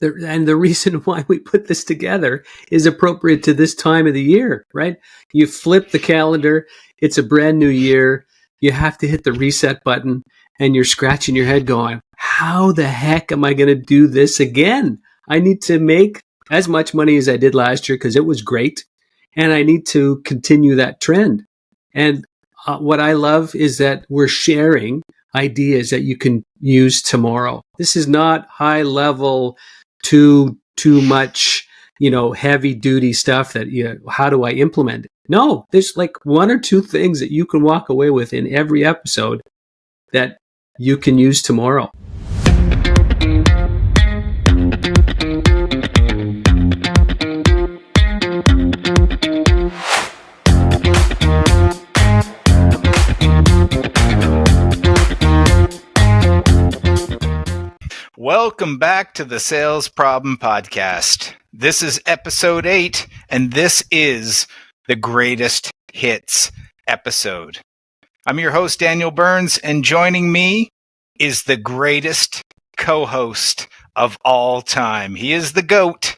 And the reason why we put this together is appropriate to this time of the year, right? You flip the calendar, it's a brand new year, you have to hit the reset button, and you're scratching your head going, how the heck am I going to do this again? I need to make as much money as I did last year because it was great, and I need to continue that trend. And what I love is that we're sharing ideas that you can use tomorrow. This is not high level, too much, heavy duty stuff that, how do I implement it? No, there's like one or two things that you can walk away with in every episode that you can use tomorrow. Welcome back to the Sales Problem Podcast. This is episode 8, and this is the greatest hits episode. I'm your host, Daniel Burns, and joining me is the greatest co-host of all time. He is the GOAT,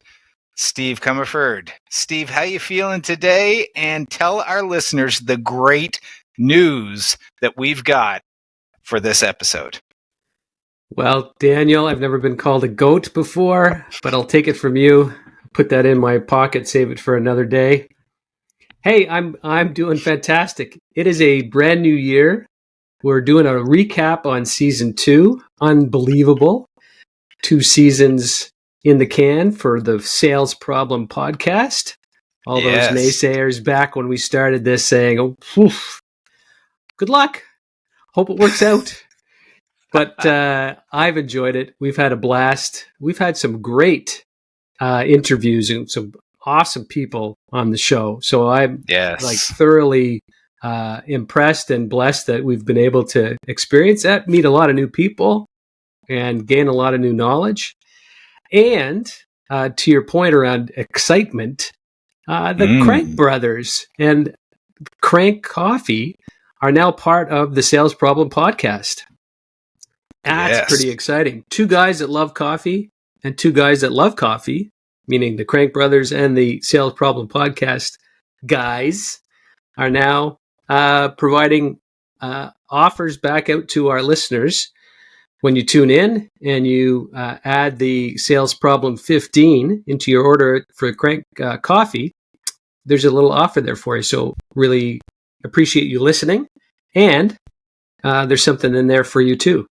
Steve Comerford. Steve, how you feeling today? And tell our listeners the great news that we've got for this episode. Well, Daniel, I've never been called a goat before, but I'll take it from you. Put that in my pocket, save it for another day. Hey, I'm doing fantastic. It is a brand new year. We're doing a recap on season 2. Unbelievable. 2 seasons in the can for the Sales Problem Podcast. All those naysayers back when we started this saying, oh, good luck. Hope it works out. But I've enjoyed it. We've had a blast. We've had some great interviews and some awesome people on the show. So I'm thoroughly impressed and blessed that we've been able to experience that, meet a lot of new people, and gain a lot of new knowledge. And to your point around excitement, the Crank brothers and Crank Coffee are now part of the Sales Problem Podcast. That's pretty exciting. 2 guys that love coffee and 2 guys that love coffee, meaning the Crank Brothers and the Sales Problem Podcast guys, are now providing offers back out to our listeners. When you tune in and you add the Sales Problem 15 into your order for Crank Coffee, there's a little offer there for you. So really appreciate you listening. And there's something in there for you too.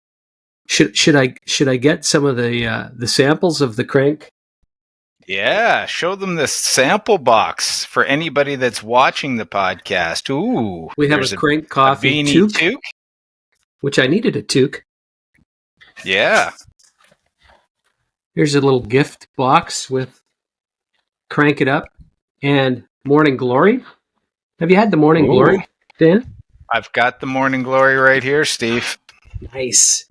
Should I get some of the samples of the Crank? Yeah, show them the sample box for anybody that's watching the podcast. Ooh, we have a Crank Coffee toque, which I needed a toque. Yeah. Here's a little gift box with Crank It Up and Morning Glory. Have you had the Morning Glory, Dan? I've got the Morning Glory right here, Steve. Nice.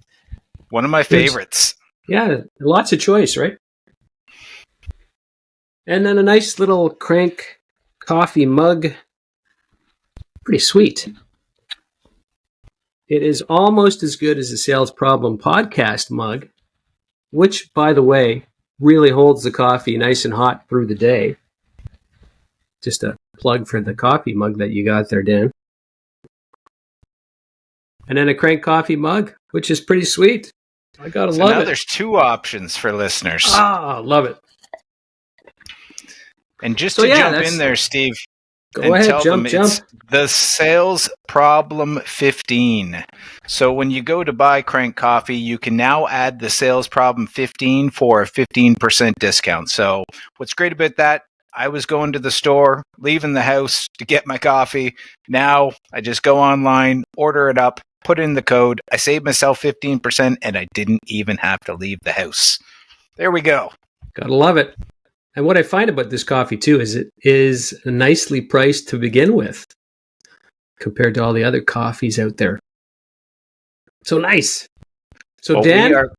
One of my favorites. Yeah, lots of choice, right? And then a nice little Crank Coffee mug. Pretty sweet. It is almost as good as the Sales Problem Podcast mug, which, by the way, really holds the coffee nice and hot through the day. Just a plug for the coffee mug that you got there, Dan. And then a Crank Coffee mug, which is pretty sweet. I gotta love it. Now there's 2 options for listeners. Love it. And just to jump in there, Steve, go ahead, jump. It's the Sales Problem 15. So when you go to buy Crank Coffee, you can now add the Sales Problem 15 for a 15% discount. So what's great about that, I was going to the store, leaving the house to get my coffee. Now I just go online, order it up, put in the code. I saved myself 15%, and I didn't even have to leave the house. There we go. Gotta love it. And what I find about this coffee, too, is it is nicely priced to begin with compared to all the other coffees out there. So nice. So, Dan, are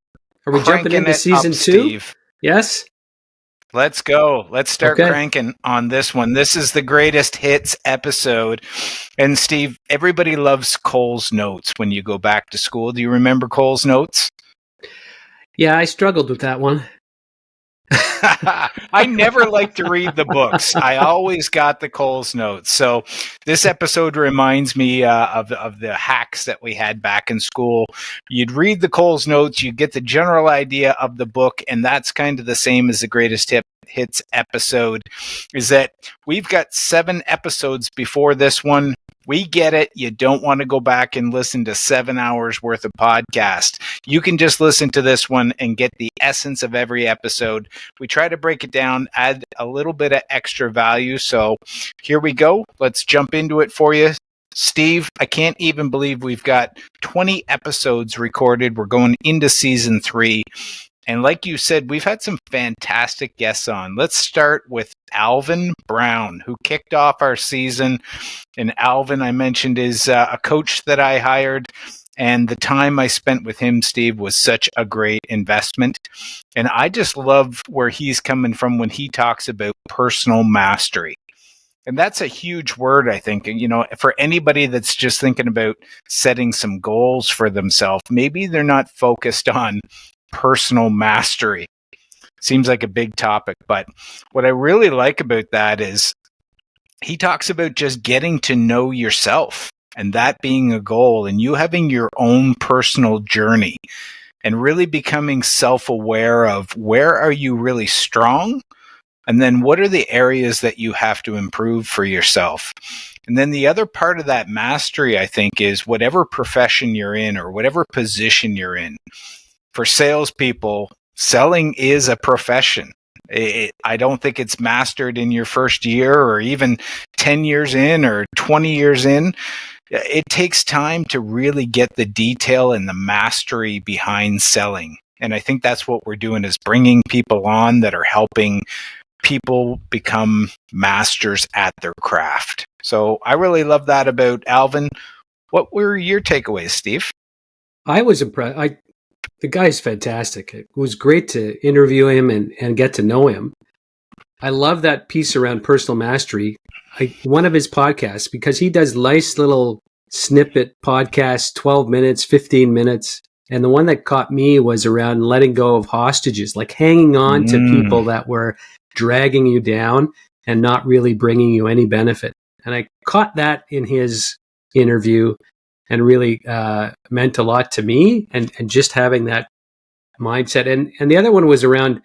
we jumping into season 2? Steve. Yes? Let's go. Let's start cranking on this one. This is the greatest hits episode. And Steve, everybody loves Cole's Notes when you go back to school. Do you remember Cole's Notes? Yeah, I struggled with that one. I never like to read the books. I always got the Coles notes. So this episode reminds me of the hacks that we had back in school. You'd read the Coles notes, you get the general idea of the book, and that's kind of the same as the greatest hits episode. Is that we've got 7 episodes before this one. We get it. You don't want to go back and listen to 7 hours worth of podcast. You can just listen to this one and get the essence of every episode. We try to break it down, add a little bit of extra value. So here we go. Let's jump into it for you. Steve, I can't even believe we've got 20 episodes recorded. We're going into season 3. And like you said, we've had some fantastic guests on. Let's start with Alvin Brown, who kicked off our season. And Alvin, I mentioned, is a coach that I hired. And the time I spent with him, Steve, was such a great investment. And I just love where he's coming from when he talks about personal mastery. And that's a huge word, I think, for anybody that's just thinking about setting some goals for themselves. Maybe they're not focused on personal mastery. Seems like a big topic, but what I really like about that is he talks about just getting to know yourself and that being a goal and you having your own personal journey and really becoming self-aware of where are you really strong and then what are the areas that you have to improve for yourself. And then the other part of that mastery, I think, is whatever profession you're in or whatever position you're in. For salespeople, selling is a profession. I don't think it's mastered in your first year or even 10 years in or 20 years in. It takes time to really get the detail and the mastery behind selling. And I think that's what we're doing is bringing people on that are helping people become masters at their craft. So I really love that about Alvin. What were your takeaways, Steve? I was impressed. The guy's fantastic. It was great to interview him and get to know him. I love that piece around personal mastery. One of his podcasts, because he does nice little snippet podcasts, 12 minutes, 15 minutes. And the one that caught me was around letting go of hostages, like hanging on to people that were dragging you down and not really bringing you any benefit. And I caught that in his interview and really meant a lot to me and just having that mindset. And the other one was around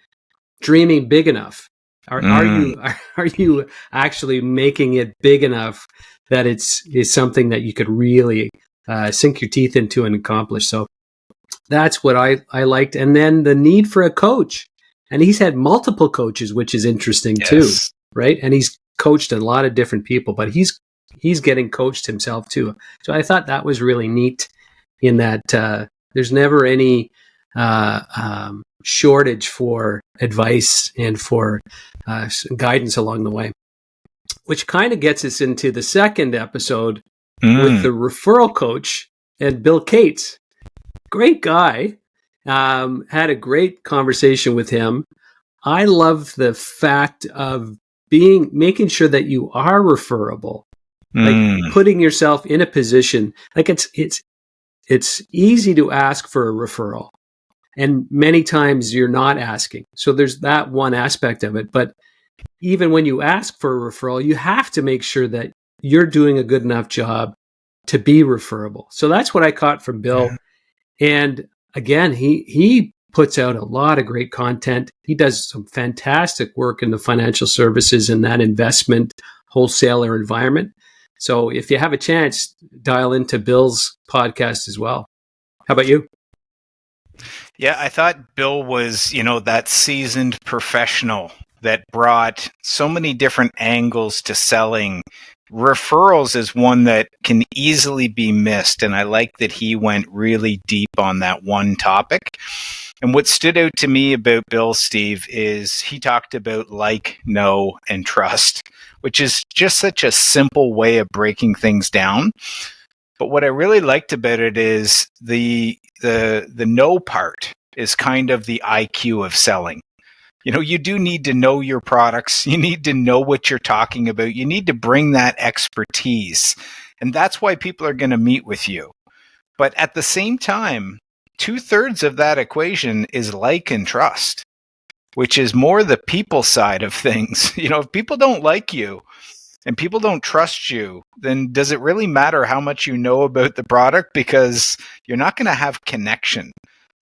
dreaming big enough. Are you actually making it big enough that is something that you could really sink your teeth into and accomplish? So that's what I liked. And then the need for a coach. And he's had multiple coaches, which is interesting too, right? And he's coached a lot of different people, but he's getting coached himself too. So I thought that was really neat in that there's never any shortage for advice and for guidance along the way, which kind of gets us into the second episode with the referral coach and Bill Cates. Great guy. Had a great conversation with him. I love the fact of making sure that you are referable. Like putting yourself in a position, like it's easy to ask for a referral, and many times you're not asking. So there's that one aspect of it. But even when you ask for a referral, you have to make sure that you're doing a good enough job to be referable. So that's what I caught from Bill. Yeah. And again, he puts out a lot of great content. He does some fantastic work in the financial services and that investment wholesaler environment. So if you have a chance, dial into Bill's podcast as well. How about you? Yeah, I thought Bill was, that seasoned professional that brought so many different angles to selling. Referrals is one that can easily be missed, and I like that he went really deep on that one topic. And what stood out to me about Bill, Steve, is he talked about like, know, and trust, which is just such a simple way of breaking things down. But what I really liked about it is the know part is kind of the IQ of selling. You do need to know your products. You need to know what you're talking about. You need to bring that expertise. And that's why people are going to meet with you. But at the same time, 2/3 of that equation is like and trust. which is more the people side of things. If people don't like you and people don't trust you, then does it really matter how much you know about the product? Because you're not going to have connection.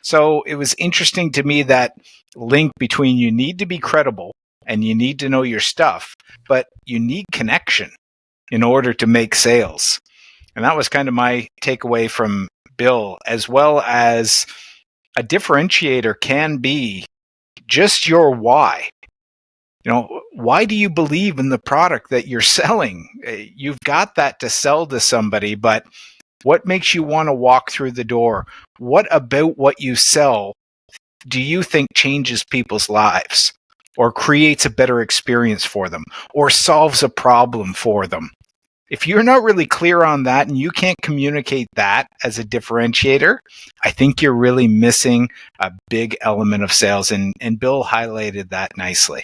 So it was interesting to me, that link between you need to be credible and you need to know your stuff, but you need connection in order to make sales. And that was kind of my takeaway from Bill, as well as a differentiator can be just your why. Why do you believe in the product that you're selling? You've got that to sell to somebody, but what makes you want to walk through the door? What about what you sell do you think changes people's lives, or creates a better experience for them, or solves a problem for them? If you're not really clear on that and you can't communicate that as a differentiator, I think you're really missing a big element of sales. And Bill highlighted that nicely.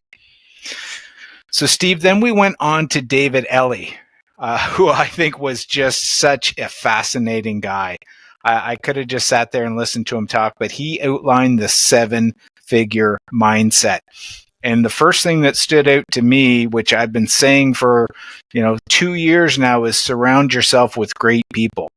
So, Steve, then we went on to David Ellie, who I think was just such a fascinating guy. I could have just sat there and listened to him talk, but he outlined the 7-figure mindset. And the first thing that stood out to me, which I've been saying for 2 years now, is surround yourself with great people.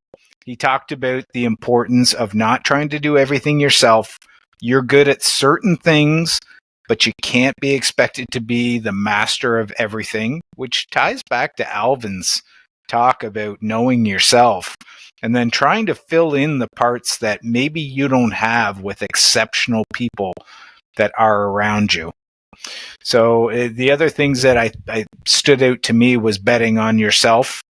He talked about the importance of not trying to do everything yourself. You're good at certain things, but you can't be expected to be the master of everything, which ties back to Alvin's talk about knowing yourself and then trying to fill in the parts that maybe you don't have with exceptional people that are around you. So the other things that I stood out to me was betting on yourself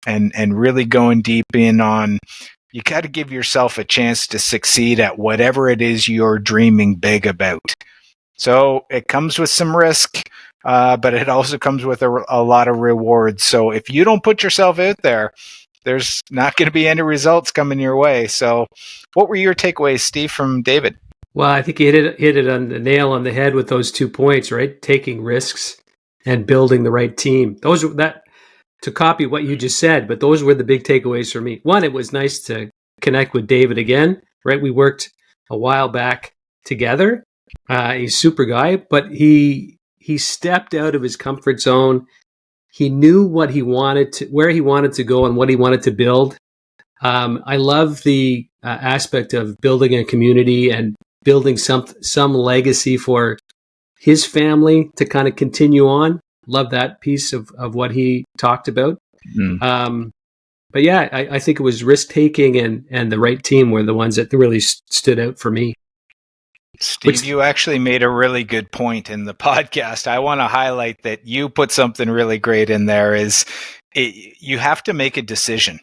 and really going deep in on, you got to give yourself a chance to succeed at whatever it is you're dreaming big about. So it comes with some risk, but it also comes with a lot of rewards. So if you don't put yourself out there, there's not going to be any results coming your way. So what were your takeaways, Steve, from David? Well, I think you hit it on the nail on the head with those 2 points, right? Taking risks and building the right team. To copy what you just said, but those were the big takeaways for me. One, it was nice to connect with David again, right? We worked a while back together. He's a super guy, but he stepped out of his comfort zone. He knew what he wanted to, where he wanted to go, and what he wanted to build. I love the aspect of building a community and building some legacy for his family to kind of continue on. Love that piece of what he talked about. But yeah, I think it was risk taking and the right team were the ones that really stood out for me. Steve, you actually made a really good point in the podcast. I want to highlight that you put something really great in there. You have to make a decision.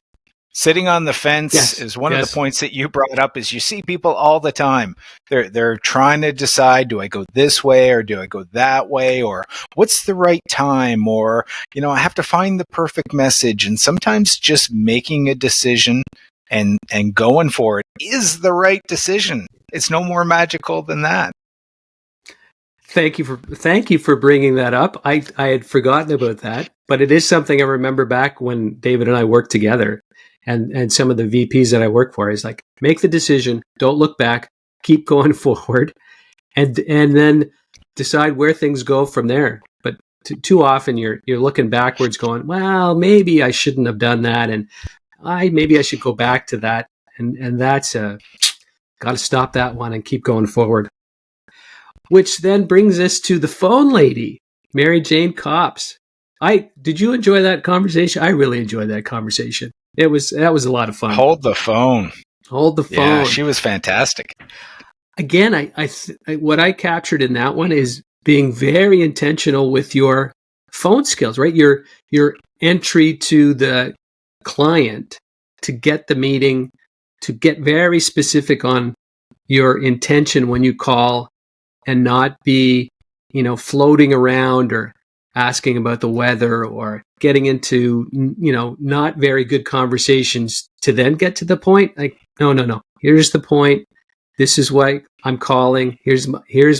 Sitting on the fence is one of the points that you brought up. Is you see people all the time. They're trying to decide, do I go this way or do I go that way, or what's the right time, or I have to find the perfect message. And sometimes just making a decision and going for it is the right decision. It's no more magical than that. Thank you for bringing that up. I had forgotten about that, but it is something I remember back when David and I worked together. And some of the VPs that I work for is like, make the decision, don't look back, keep going forward, and then decide where things go from there. But too often you're looking backwards, going, well, maybe I shouldn't have done that, and maybe I should go back to that, and that's got to stop that one and keep going forward. Which then brings us to the phone lady, Mary Jane Copps. Did you enjoy that conversation? I really enjoyed that conversation. That was a lot of fun. Hold the phone. Yeah, she was fantastic. Again, what I captured in that one is being very intentional with your phone skills, right? Your entry to the client, to get the meeting, to get very specific on your intention when you call, and not be, floating around or asking about the weather or getting into, not very good conversations to then get to the point. Like, no. Here's the point. This is why I'm calling. Here's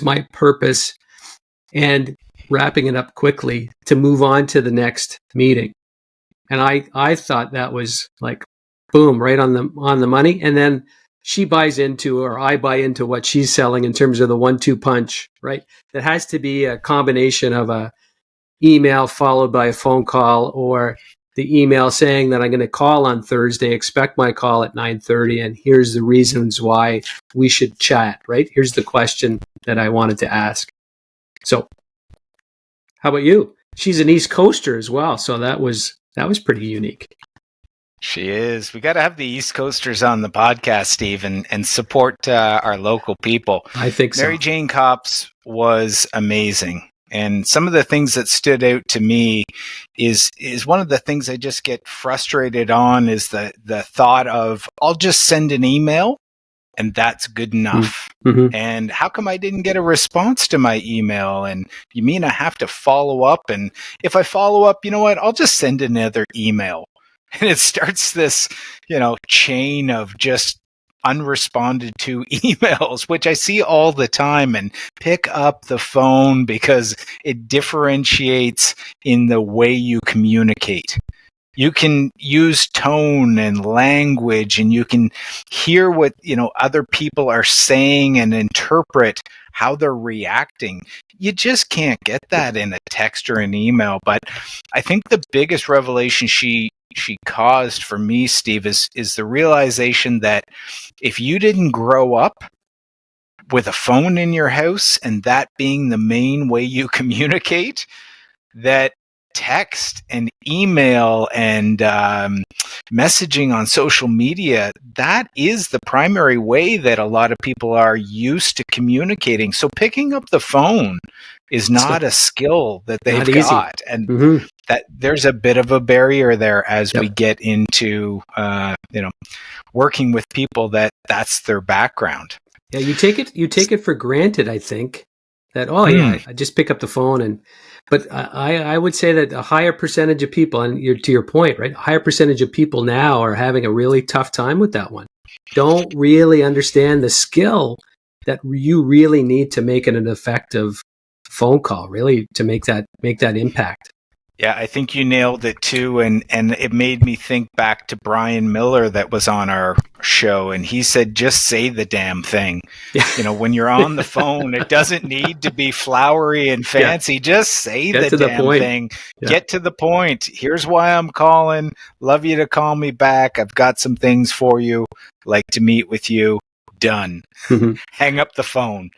my purpose, and wrapping it up quickly to move on to the next meeting. And I thought that was like, boom, right on the money. And then she buys into, or I buy into what she's selling in terms of the 1-2 punch, right? It has to be a combination of a email followed by a phone call, or the email saying that I'm going to call on Thursday, expect my call at 9:30, and here's the reasons why we should chat, right? Here's the question that I wanted to ask. So how about you? She's an East Coaster as well, so that was pretty unique. She is. We got to have the East Coasters on the podcast, Steve, and support our local people. I think so. Mary Jane Copps was amazing. And some of the things that stood out to me is one of the things I just get frustrated on is the thought of, I'll just send an email and that's good enough. Mm-hmm. And how come I didn't get a response to my email? And you mean I have to follow up? And if I follow up, you know what? I'll just send another email. And it starts this, chain of just unresponded to emails, which I see all the time. And pick up the phone because it differentiates in the way you communicate. You can use tone and language, and you can hear what other people are saying and interpret how they're reacting. You just can't get that in a text or an email. But I think the biggest revelation she caused for me, Steve, is the realization that if you didn't grow up with a phone in your house and that being the main way you communicate, that text and email and messaging on social media, that is the primary way that a lot of people are used to communicating. So picking up the phone is not a skill that they've got. And that there's a bit of a barrier there as we get into working with people that's their background. Yeah, you take it for granted, I think, that I just pick up the phone. But I would say that a higher percentage of people, and to your point, right, a higher percentage of people now are having a really tough time with that one. Don't really understand the skill that you really need to make it an effective phone call, really, to make that impact. Yeah, I think you nailed it too, and it made me think back to Brian Miller that was on our show, and he said, just say the damn thing. When you're on the phone, it doesn't need to be flowery and fancy. Just say the damn thing. Yeah. Get to the point. Here's why I'm calling. Love you to call me back. I've got some things for you. Like to meet with you. Done. Hang up the phone.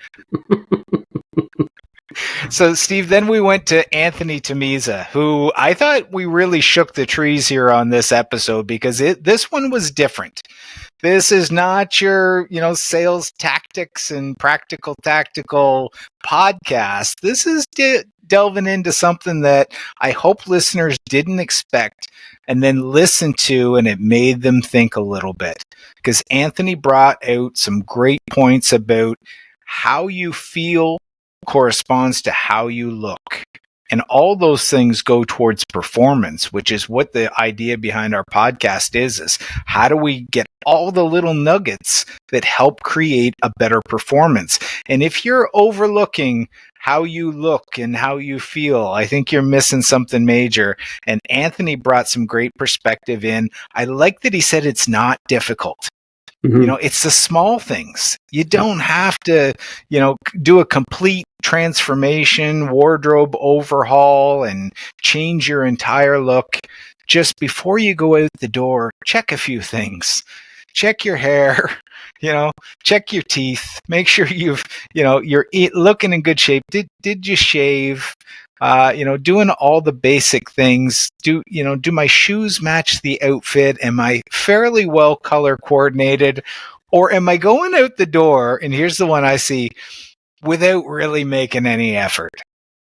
So, Steve, then we went to Anthony Tamiza, who I thought we really shook the trees here on this episode because this one was different. This is not your, sales tactics and tactical podcast. This is delving into something that I hope listeners didn't expect and then listen to, and it made them think a little bit. Because Anthony brought out some great points about how you feel corresponds to how you look. And all those things go towards performance, which is what the idea behind our podcast is how do we get all the little nuggets that help create a better performance? And if you're overlooking how you look and how you feel, I think you're missing something major. And Anthony brought some great perspective in. I like that he said it's not difficult. It's the small things. You don't have to, do a complete transformation, wardrobe overhaul, and change your entire look. Just before you go out the door, check a few things. Check your hair, check your teeth. Make sure you're looking in good shape. Did you shave? Doing all the basic things. Do my shoes match the outfit? Am I fairly well color coordinated? Or am I going out the door, and here's the one I see, without really making any effort?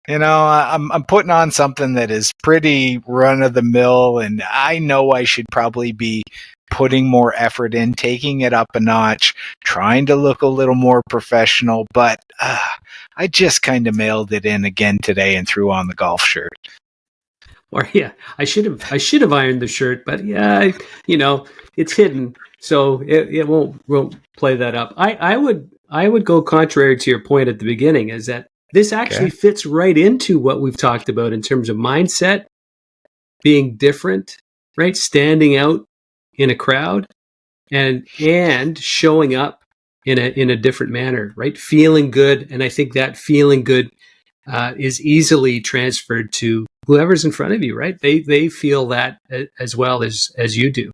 I'm putting on something that is pretty run of the mill, and I know I should probably be putting more effort in, taking it up a notch, trying to look a little more professional, but I just kind of mailed it in again today and threw on the golf shirt. Or I should have ironed the shirt, but it's hidden, so it won't play that up. I would go contrary to your point at the beginning, is that this actually fits right into what we've talked about in terms of mindset, being different, right? Standing out in a crowd. and showing up in a different manner, right? Feeling good, and I think that feeling good is easily transferred to whoever's in front of you, right? They feel that as well as you do.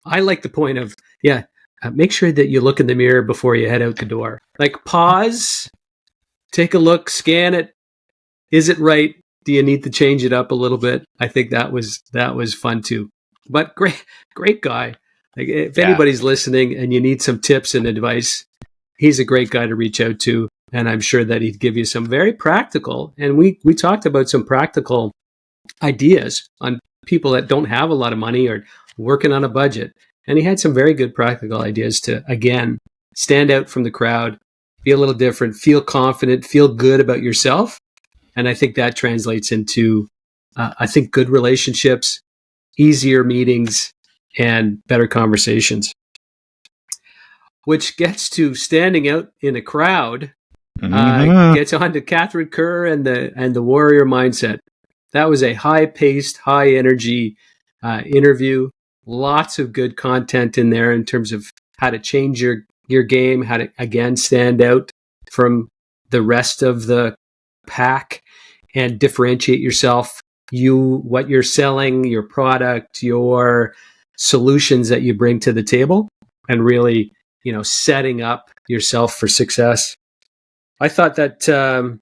I like the point of make sure that you look in the mirror before you head out the door. Like pause, take a look, scan it. Is it right? Do you need to change it up a little bit? I think that was fun too. But great guy. Like if anybody's listening and you need some tips and advice, he's a great guy to reach out to. And I'm sure that he'd give you some very practical. And we talked about some practical ideas on people that don't have a lot of money or working on a budget. And he had some very good practical ideas to, again, stand out from the crowd, be a little different, feel confident, feel good about yourself. And I think that translates into, good relationships, easier meetings, and better conversations. Which gets to standing out in a crowd, gets on to Catherine Kerr and the warrior mindset. That was a high-paced, high-energy interview. Lots of good content in there in terms of how to change your game, how to, again, stand out from the rest of the pack and differentiate yourself, what you're selling, your product, your solutions that you bring to the table, and really, setting up yourself for success. I thought that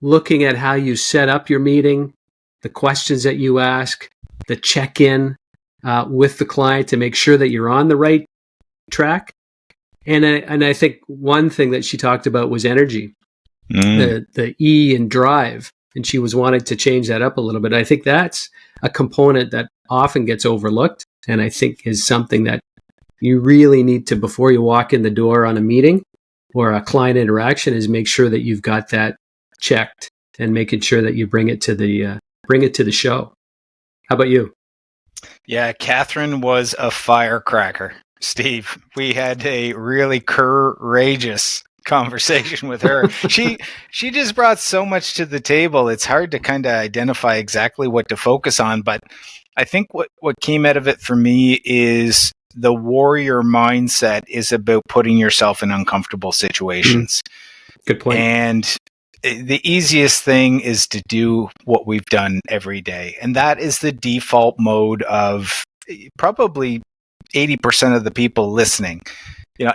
looking at how you set up your meeting, the questions that you ask, the check-in with the client to make sure that you're on the right track. And I think one thing that she talked about was energy, the E in drive, and she was wanting to change that up a little bit. I think that's a component that often gets overlooked, and I think is something that you really need to, before you walk in the door on a meeting or a client interaction, is make sure that you've got that checked and making sure that you bring it to the show. How about you? Yeah, Catherine was a firecracker, Steve. We had a really courageous conversation with her. She just brought so much to the table. It's hard to kind of identify exactly what to focus on, but I think what came out of it for me is the warrior mindset is about putting yourself in uncomfortable situations. Good point. And the easiest thing is to do what we've done every day. And that is the default mode of probably 80% of the people listening.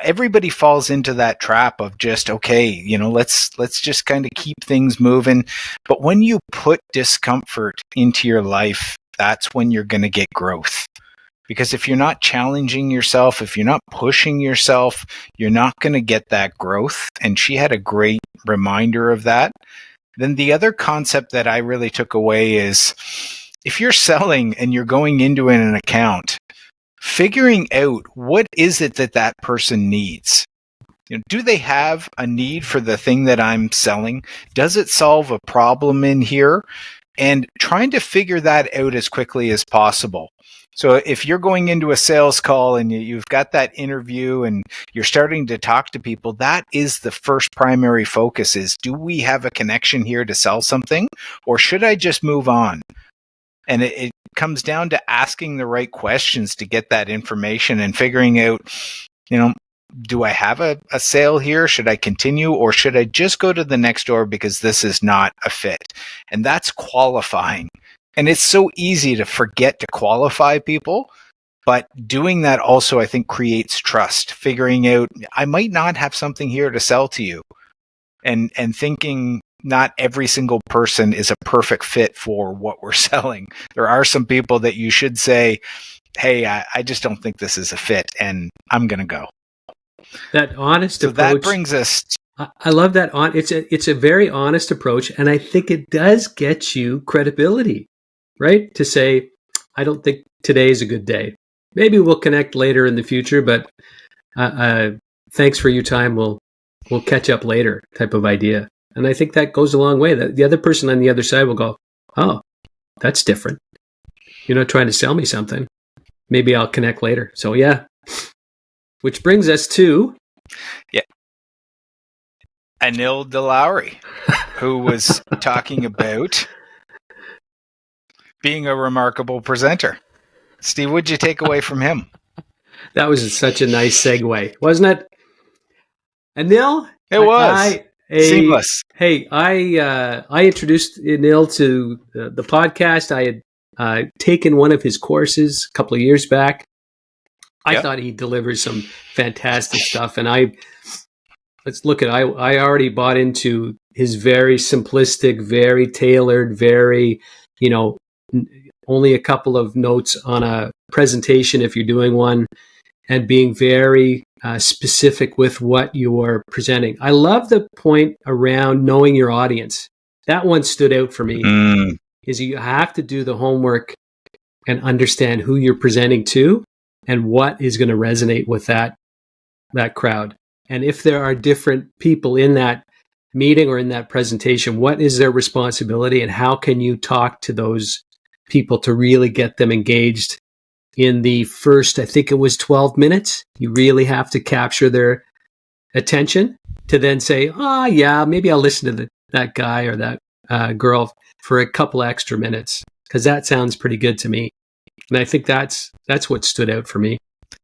Everybody falls into that trap of just, okay, let's just kind of keep things moving. But when you put discomfort into your life, that's when you're going to get growth. Because if you're not challenging yourself, if you're not pushing yourself, you're not going to get that growth. And she had a great reminder of that. Then the other concept that I really took away is, if you're selling and you're going into an account, figuring out what is it that person needs. Do they have a need for the thing that I'm selling? Does it solve a problem in here? And trying to figure that out as quickly as possible. So if you're going into a sales call and you've got that interview and you're starting to talk to people, that is the first primary focus is, do we have a connection here to sell something, or should I just move on? And it comes down to asking the right questions to get that information and figuring out, do I have a sale here? Should I continue, or should I just go to the next door because this is not a fit? And that's qualifying. And it's so easy to forget to qualify people, but doing that also, I think, creates trust. Figuring out, I might not have something here to sell to you, and thinking not every single person is a perfect fit for what we're selling. There are some people that you should say, hey, I just don't think this is a fit, and I'm going to go. That honest approach. That brings us. I love that. It's a very honest approach, and I think it does get you credibility, right? To say, I don't think today is a good day. Maybe we'll connect later in the future, but thanks for your time. We'll catch up later, type of idea. And I think that goes a long way. That the other person on the other side will go, oh, that's different. You're not trying to sell me something. Maybe I'll connect later. So yeah. Which brings us to Neal DeLowry, who was talking about being a remarkable presenter. Steve, what'd you take away from him? That was such a nice segue, wasn't it? And Neil, It was seamless. I introduced Neil to the podcast. I had taken one of his courses a couple of years back. I Yep. thought he delivers some fantastic stuff, and I already bought into his very simplistic, very tailored, very, you know, only a couple of notes on a presentation if you're doing one, and being very specific with what you are presenting. I love the point around knowing your audience. That one stood out for me. Is you have to do the homework and understand who you're presenting to and what is going to resonate with that crowd. And if there are different people in that meeting or in that presentation, what is their responsibility and how can you talk to those people to really get them engaged in the first, I think it was 12 minutes? You really have to capture their attention to then say, oh, yeah, maybe I'll listen to that guy or that girl for a couple extra minutes, because that sounds pretty good to me. And I think that's what stood out for me.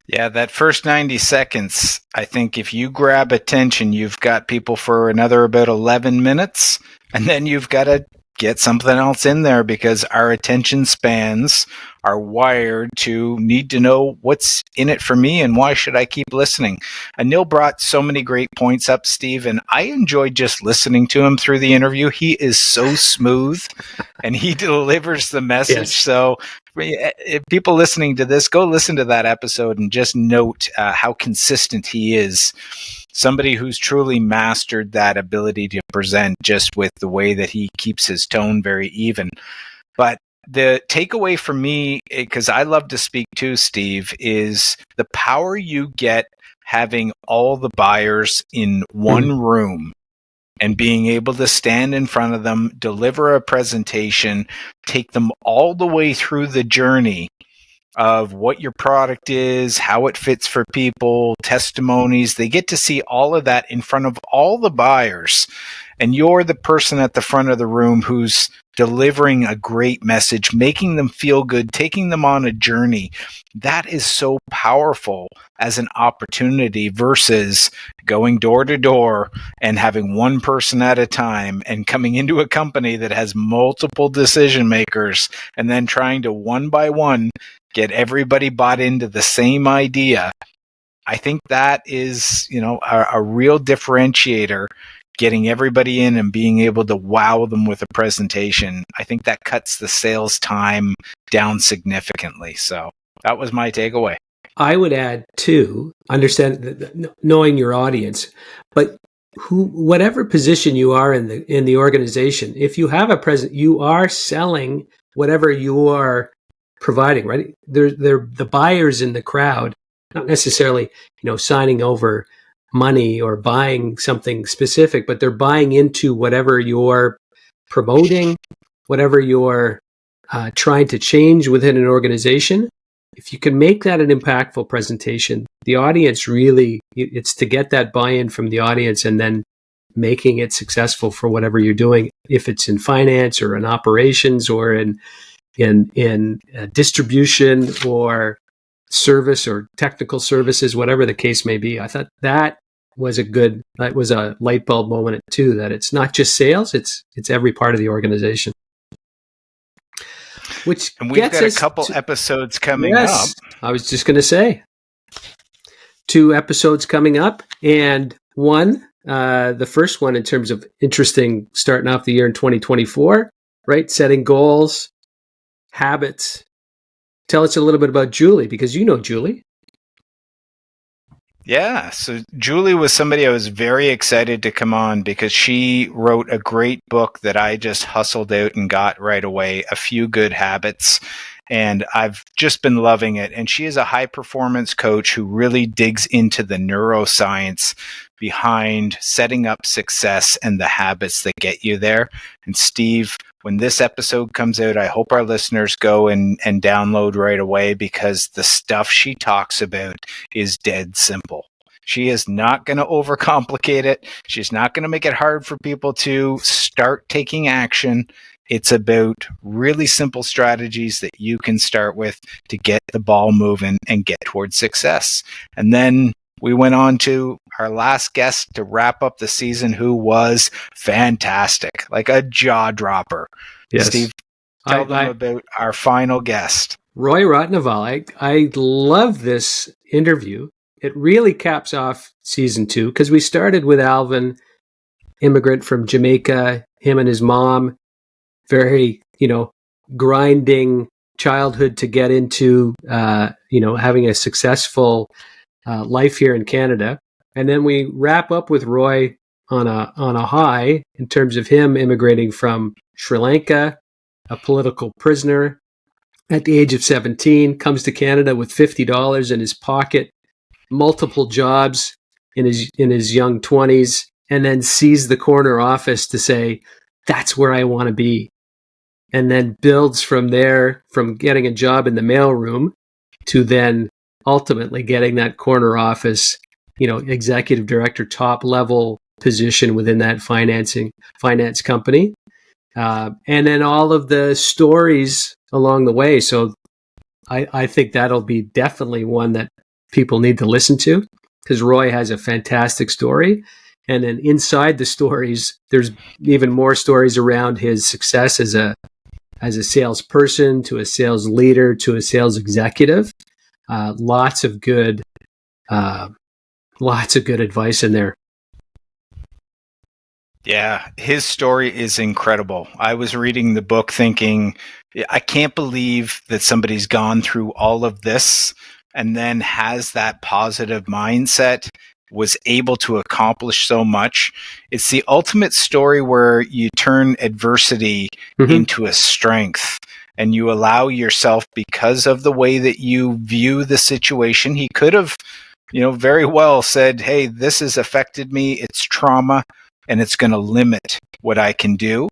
Yeah, that first 90 seconds, I think if you grab attention, you've got people for another about 11 minutes, and then you've got to get something else in there because our attention spans are wired to need to know what's in it for me and why should I keep listening. And Neal brought so many great points up, Steve, and I enjoyed just listening to him through the interview. He is so smooth and he delivers the message. Yes. So if people listening to this, go listen to that episode and just note how consistent he is. Somebody who's truly mastered that ability to present just with the way that he keeps his tone very even. But the takeaway for me, because I love to speak too, Steve, is the power you get having all the buyers in one room and being able to stand in front of them, deliver a presentation, take them all the way through the journey of what your product is, how it fits for people, testimonies. They get to see all of that in front of all the buyers. And you're the person at the front of the room who's delivering a great message, making them feel good, taking them on a journey. That is so powerful as an opportunity versus going door to door and having one person at a time and coming into a company that has multiple decision makers and then trying to one by one get everybody bought into the same idea. I think that is, a real differentiator, getting everybody in and being able to wow them with a presentation. I think that cuts the sales time down significantly. So that was my takeaway. I would add too, knowing your audience, but whatever position you are in the organization, if you have a present, you are selling whatever you are providing, right? They're the buyers in the crowd, not necessarily, signing over money or buying something specific, but they're buying into whatever you're promoting, whatever you're trying to change within an organization. If you can make that an impactful presentation, the audience really, it's to get that buy-in from the audience and then making it successful for whatever you're doing, if it's in finance or in operations or in distribution or service or technical services, whatever the case may be. I thought that was a light bulb moment too, that it's not just sales, it's every part of the organization. And we've got a couple episodes coming up. I was just going to say 2 episodes coming up, and one, the first one in terms of interesting starting off the year in 2024, right? Setting goals, habits. Tell us a little bit about Julie, because you know Julie. Yeah, so Julie was somebody I was very excited to come on because she wrote a great book that I just hustled out and got right away, A Few Good Habits. And I've just been loving it. And she is a high performance coach who really digs into the neuroscience behind setting up success and the habits that get you there. And Steve, when this episode comes out, I hope our listeners go and download right away, because the stuff she talks about is dead simple. She is not going to overcomplicate it. She's not going to make it hard for people to start taking action. It's about really simple strategies that you can start with to get the ball moving and get towards success. And then we went on to our last guest to wrap up the season, who was fantastic, like a jaw dropper. Yes. Steve, tell them about our final guest. Roy Rotnaval. I love this interview. It really caps off season 2 because we started with Alvin, immigrant from Jamaica, him and his mom, very, grinding childhood to get into, having a successful life here in Canada. And then we wrap up with Roy on a high in terms of him immigrating from Sri Lanka, a political prisoner at the age of 17, comes to Canada with $50 in his pocket, multiple jobs in his young 20s, and then sees the corner office to say, that's where I want to be. And then builds from there, from getting a job in the mailroom to then ultimately getting that corner office, executive director, top level position within that finance company. And then all of the stories along the way. So I think that'll be definitely one that people need to listen to, because Roy has a fantastic story. And then inside the stories, there's even more stories around his success as a salesperson, to a sales leader, to a sales executive. Lots of good advice in there. Yeah, his story is incredible. I was reading the book thinking, I can't believe that somebody's gone through all of this and then has that positive mindset, was able to accomplish so much. It's the ultimate story where you turn adversity into a strength, and you allow yourself, because of the way that you view the situation. He could have, very well said, hey, this has affected me. It's trauma, and it's going to limit what I can do.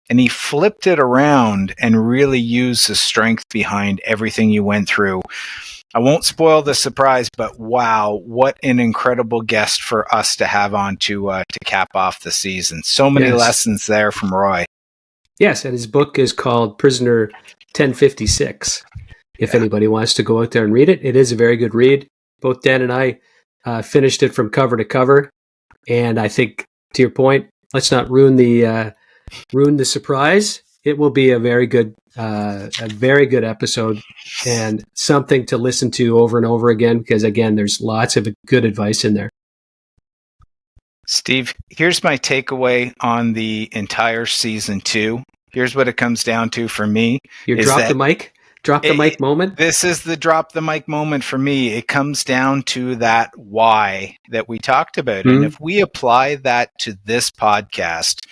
And he flipped it around and really used the strength behind everything you went through. I won't spoil the surprise, but wow, what an incredible guest for us to have on to cap off the season. So many lessons there from Roy. Yes, and his book is called Prisoner 1056. If anybody wants to go out there and read it, it is a very good read. Both Dan and I finished it from cover to cover, and I think, to your point, let's not ruin the surprise. It will be a very good episode, and something to listen to over and over again, because again, there's lots of good advice in there. Steve, here's my takeaway on the entire season 2. Here's what it comes down to for me. You drop the mic moment? This is the drop the mic moment for me. It comes down to that why that we talked about. And if we apply that to this podcast,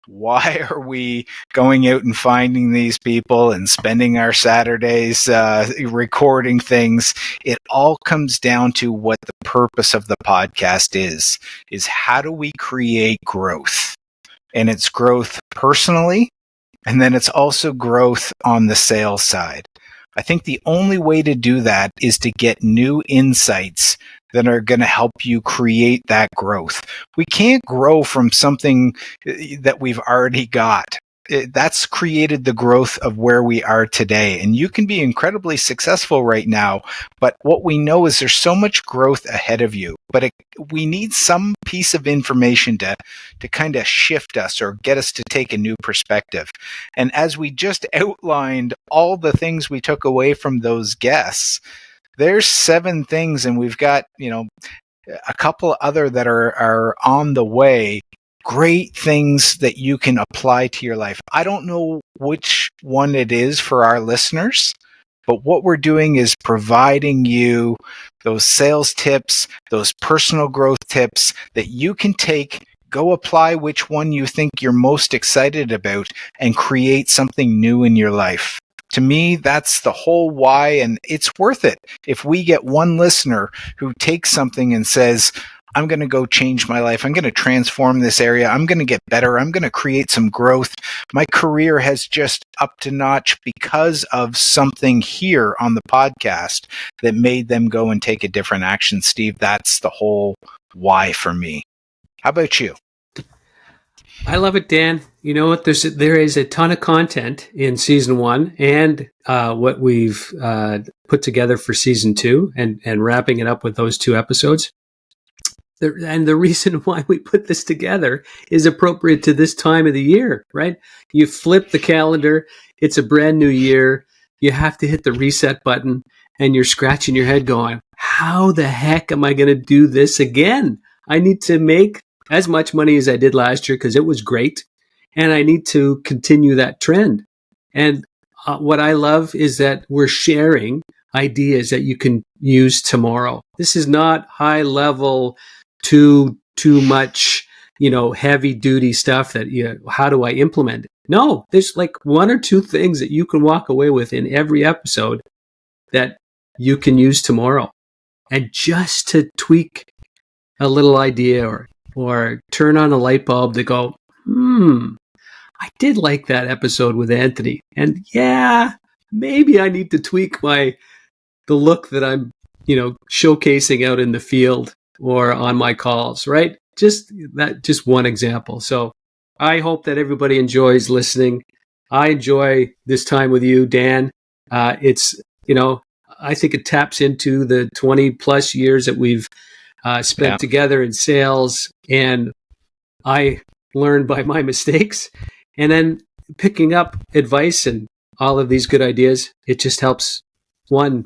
why are we going out and finding these people and spending our Saturdays recording things? It all comes down to what the purpose of the podcast is how do we create growth? And it's growth personally, and then it's also growth on the sales side. I think the only way to do that is to get new insights that are going to help you create that growth. We can't grow from something that we've already got. That's created the growth of where we are today. And you can be incredibly successful right now, but what we know is there's so much growth ahead of you. But we need some piece of information to kind of shift us or get us to take a new perspective. And as we just outlined all the things we took away from those guests, there's 7 things, and we've got, a couple other that are on the way. Great things that you can apply to your life. I don't know which one it is for our listeners, but what we're doing is providing you those sales tips, those personal growth tips that you can take, go apply which one you think you're most excited about, and create something new in your life. To me, that's the whole why, and it's worth it. If we get one listener who takes something and says, I'm going to go change my life. I'm going to transform this area. I'm going to get better. I'm going to create some growth. My career has just up to notch because of something here on the podcast that made them go and take a different action. Steve, that's the whole why for me. How about you? I love it, Dan. You know what? There is a ton of content in season 1 and what we've put together for season 2 and wrapping it up with those 2 episodes. And the reason why we put this together is appropriate to this time of the year, right? You flip the calendar, it's a brand new year, you have to hit the reset button, and you're scratching your head going, how the heck am I going to do this again? I need to make as much money as I did last year because it was great, and I need to continue that trend. And what I love is that we're sharing ideas that you can use tomorrow. This is not high level, too much, heavy duty stuff that how do I implement it? No, there's like 1 or 2 things that you can walk away with in every episode that you can use tomorrow. And just to tweak a little idea or turn on a light bulb to go, I did like that episode with Anthony. And yeah, maybe I need to tweak the look that I'm, showcasing out in the field or on my calls, right? Just one example. So I hope that everybody enjoys listening. I enjoy this time with you, Dan. It's, I think it taps into the 20 plus years that we've spent together in sales, and I learned by my mistakes, and then picking up advice and all of these good ideas. It just helps one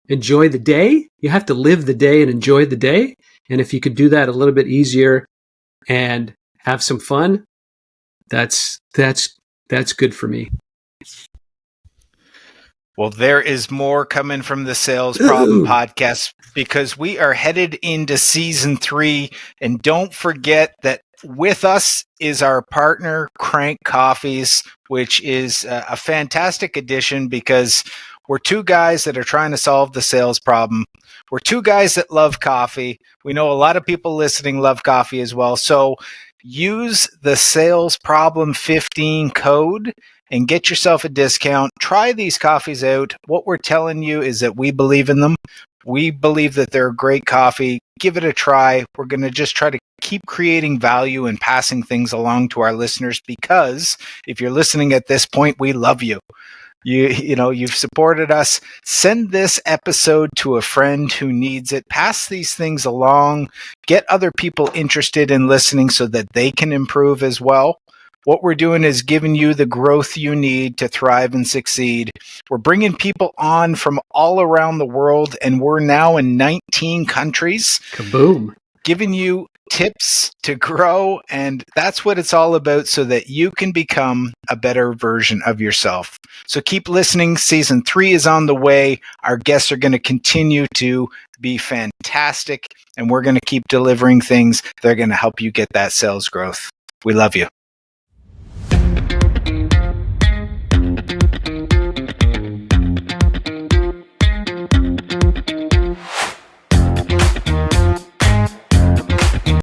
enjoy the day. You have to live the day and enjoy the day. And if you could do that a little bit easier and have some fun, that's good for me. Well, there is more coming from the Sales Problem Podcast because we are headed into season 3. And don't forget that with us is our partner, Crank Coffees, which is a fantastic addition because we're 2 guys that are trying to solve the sales problem. We're 2 guys that love coffee. We know a lot of people listening love coffee as well. So use the Sales Problem 15 code and get yourself a discount. Try these coffees out. What we're telling you is that we believe in them. We believe that they're great coffee. Give it a try. We're going to just try to keep creating value and passing things along to our listeners because if you're listening at this point, we love you. You've supported us. Send this episode to a friend who needs it. Pass these things along. Get other people interested in listening so that they can improve as well. What we're doing is giving you the growth you need to thrive and succeed. We're bringing people on from all around the world, and we're now in 19 countries. Kaboom. Giving you tips to grow, and that's what it's all about so that you can become a better version of yourself. So keep listening. Season 3 is on the way. Our guests are going to continue to be fantastic, and we're going to keep delivering things that are going to help you get that sales growth. We love you.